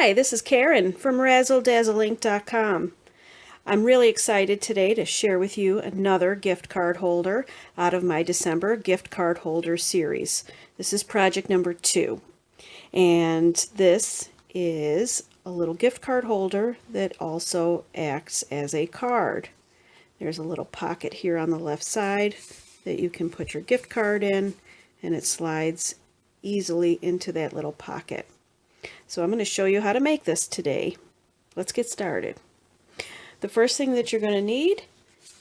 Hi, this is Karen from RazzleDazzleInk.com. I'm really excited today to share with you another gift card holder out of my December gift card holder series. This is project number 2, and this is a little gift card holder that also acts as a card. There's a little pocket here on the left side that you can put your gift card in, and it slides easily into that little pocket. So I'm going to show you how to make this today. Let's get started. The first thing that you're going to need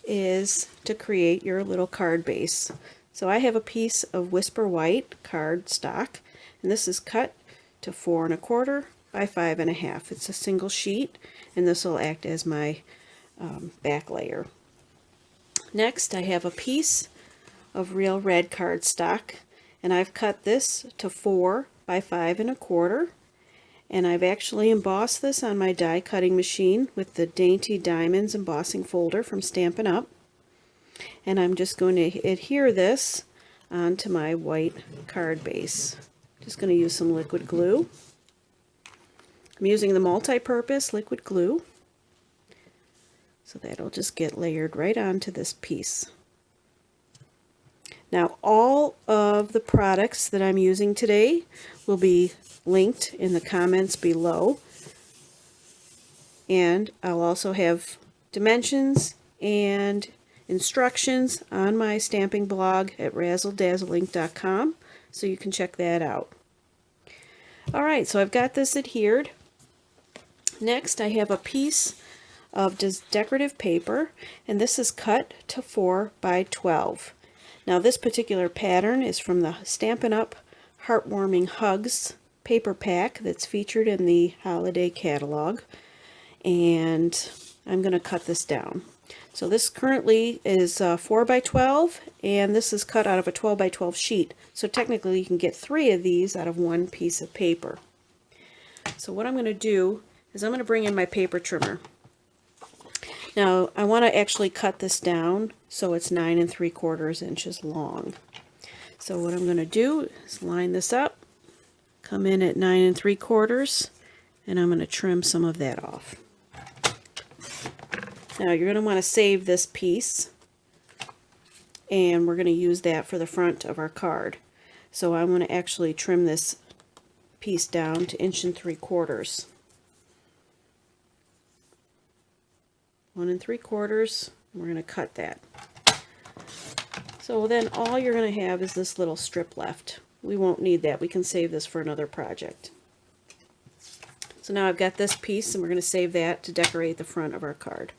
is to create your little card base. So I have a piece of Whisper White card stock, and this is cut to 4 1/4 by 5 1/2. It's a single sheet, and this will act as my back layer. Next, I have a piece of real red cardstock, and I've cut this to 4 by 5 1/4. And I've actually embossed this on my die cutting machine with the Dainty Diamonds embossing folder from Stampin' Up. And I'm just going to adhere this onto my white card base. Just going to use some liquid glue. I'm using the multi-purpose liquid glue, so that'll just get layered right onto this piece. Now, all of the products that I'm using today will be linked in the comments below, and I'll also have dimensions and instructions on my stamping blog at RazzleDazzleInk.com, so you can check that out. Alright, so I've got this adhered. Next, I have a piece of decorative paper, and this is cut to 4 by 12. Now, this particular pattern is from the Stampin' Up! Heartwarming Hugs paper pack that's featured in the holiday catalog, and I'm going to cut this down. So this currently is 4 by 12, and this is cut out of a 12 by 12 sheet. So technically you can get 3 of these out of one piece of paper. So what I'm going to do is I'm going to bring in my paper trimmer. Now I want to actually cut this down so it's 9 3/4 inches long. So what I'm going to do is line this up, come in at 9 3/4, and I'm going to trim some of that off. Now you're going to want to save this piece, and we're going to use that for the front of our card. So I'm going to actually trim this piece down to 1 3/4. 1 3/4. We're going to cut that. So then all you're going to have is this little strip left. We won't need that. We can save this for another project. So now I've got this piece, and we're going to save that to decorate the front of our card.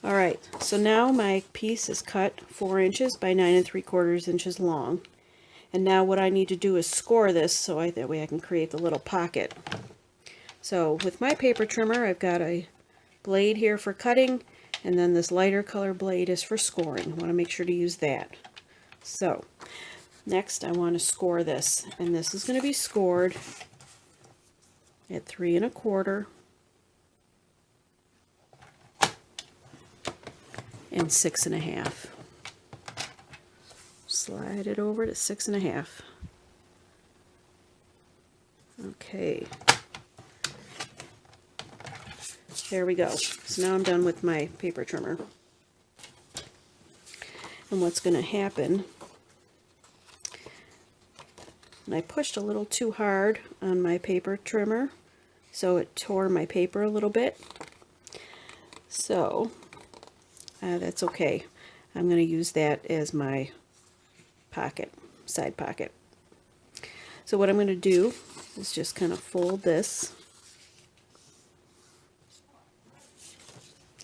Alright, so now my piece is cut 4 inches by 9 3/4 inches long. And now what I need to do is score this so that way I can create the little pocket. So with my paper trimmer, I've got a blade here for cutting, and then this lighter color blade is for scoring. I want to make sure to use that. So next I want to score this, and this is going to be scored at 3 1/4 and 6 1/2. Slide it over to 6 1/2. Okay. There we go. So now I'm done with my paper trimmer. And what's going to happen, and I pushed a little too hard on my paper trimmer, so it tore my paper a little bit. So that's okay. I'm going to use that as my pocket, side pocket. So what I'm going to do is just kind of fold this.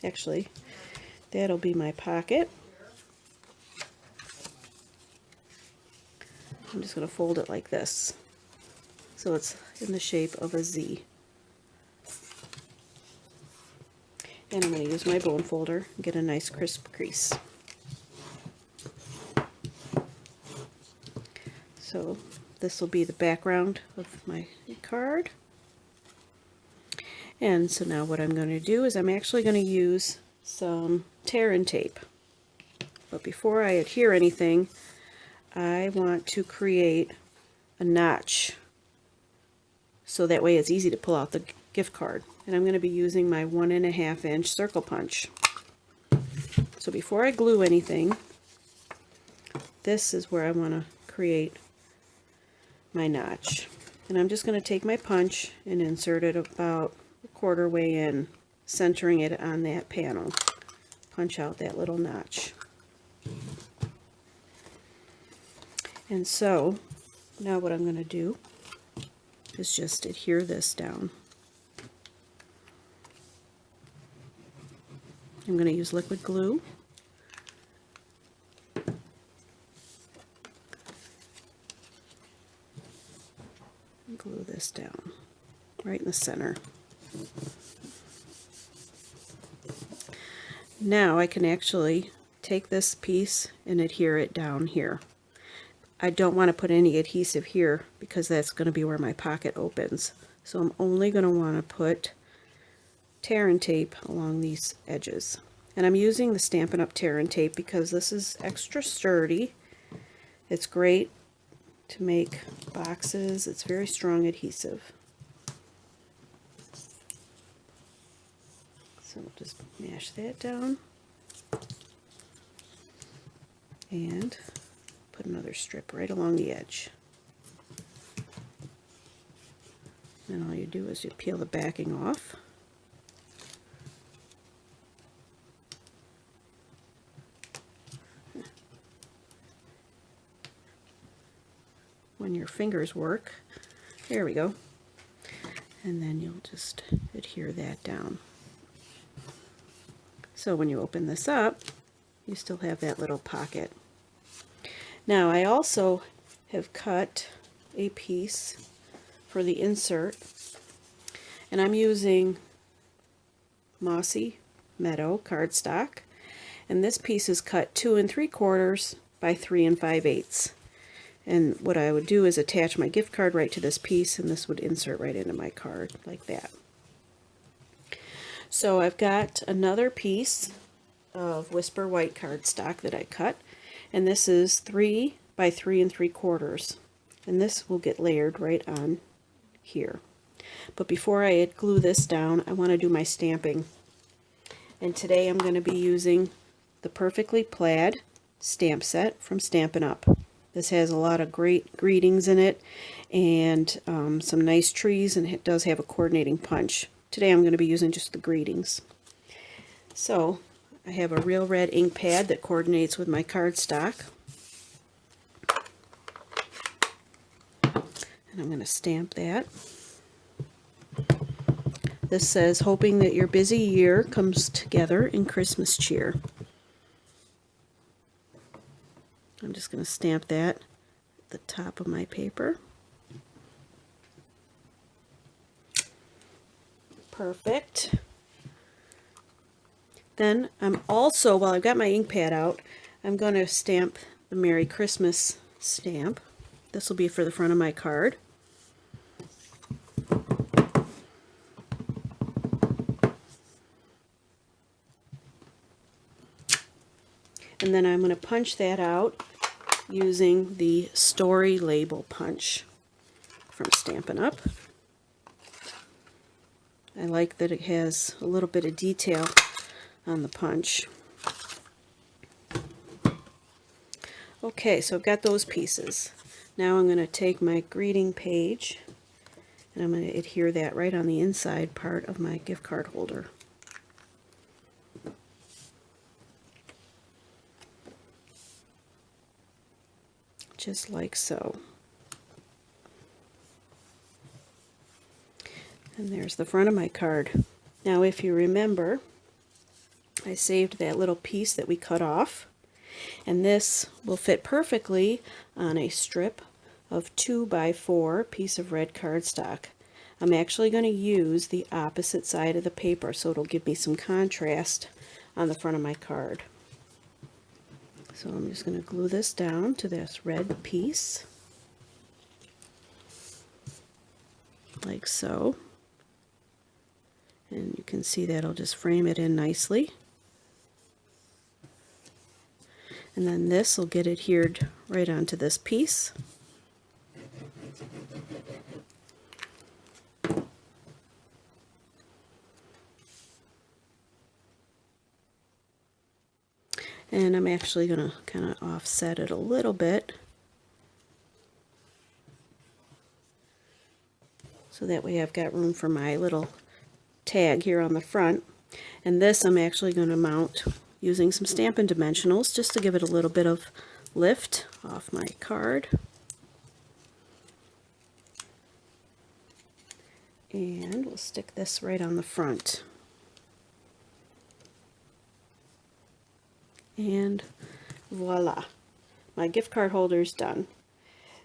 Actually, that'll be my pocket. I'm just going to fold it like this, so it's in the shape of a Z. And I'm going to use my bone folder and get a nice crisp crease. So this will be the background of my card. And so now what I'm going to do is I'm actually going to use some tear-in tape. But before I adhere anything, I want to create a notch so that way it's easy to pull out the gift card. And I'm going to be using my 1.5 inch circle punch. So before I glue anything, this is where I want to create my notch. And I'm just going to take my punch and insert it about a quarter way in, centering it on that panel. Punch out that little notch. And so now what I'm going to do is just adhere this down. I'm going to use liquid glue. Glue this down right in the center. Now I can actually take this piece and adhere it down here. I don't want to put any adhesive here because that's going to be where my pocket opens. So I'm only going to want to put tear and tape along these edges. And I'm using the Stampin' Up! Tear and tape because this is extra sturdy. It's great to make boxes. It's very strong adhesive. So we'll just mash that down and put another strip right along the edge. And all you do is you peel the backing off. When your fingers work, there we go. And then you'll just adhere that down. So when you open this up, you still have that little pocket. Now I also have cut a piece for the insert, and I'm using Mossy Meadow cardstock, and this piece is cut 2 3/4 by 3 5/8. And what I would do is attach my gift card right to this piece, and this would insert right into my card like that. So I've got another piece of Whisper White cardstock that I cut, and this is 3 by 3 3/4, and this will get layered right on here. But before I glue this down, I want to do my stamping. And today I'm going to be using the Perfectly Plaid stamp set from Stampin' Up! This has a lot of great greetings in it and some nice trees, and it does have a coordinating punch. Today I'm going to be using just the greetings. So I have a real red ink pad that coordinates with my cardstock. And I'm going to stamp that. This says, hoping that your busy year comes together in Christmas cheer. I'm just going to stamp that at the top of my paper. Perfect. Then I'm also, while I've got my ink pad out, I'm going to stamp the Merry Christmas stamp. This will be for the front of my card. And then I'm going to punch that out using the Story Label Punch from Stampin' Up! I like that it has a little bit of detail on the punch. Okay, so I've got those pieces. Now I'm going to take my greeting page and I'm going to adhere that right on the inside part of my gift card holder. Just like so. And there's the front of my card. Now if you remember, I saved that little piece that we cut off, and this will fit perfectly on a strip of 2 by 4 piece of red cardstock. I'm actually going to use the opposite side of the paper so it'll give me some contrast on the front of my card. So I'm just going to glue this down to this red piece, like so. And you can see that'll just frame it in nicely. And then this will get adhered right onto this piece. And I'm actually going to kind of offset it a little bit so that way I've got room for my little tag here on the front. And this I'm actually going to mount using some Stampin' dimensionals just to give it a little bit of lift off my card. And we'll stick this right on the front. And voila, my gift card holder is done.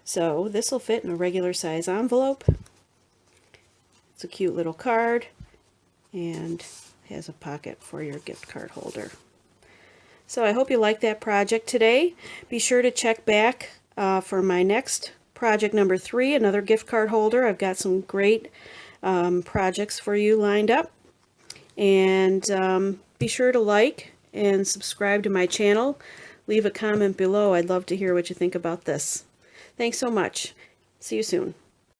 So this will fit in a regular size envelope. It's a cute little card and has a pocket for your gift card holder. So I hope you liked that project today. Be sure to check back for my next project number 3, another gift card holder. I've got some great projects for you lined up. And be sure to like and subscribe to my channel. Leave a comment below. I'd love to hear what you think about this. Thanks so much. See you soon.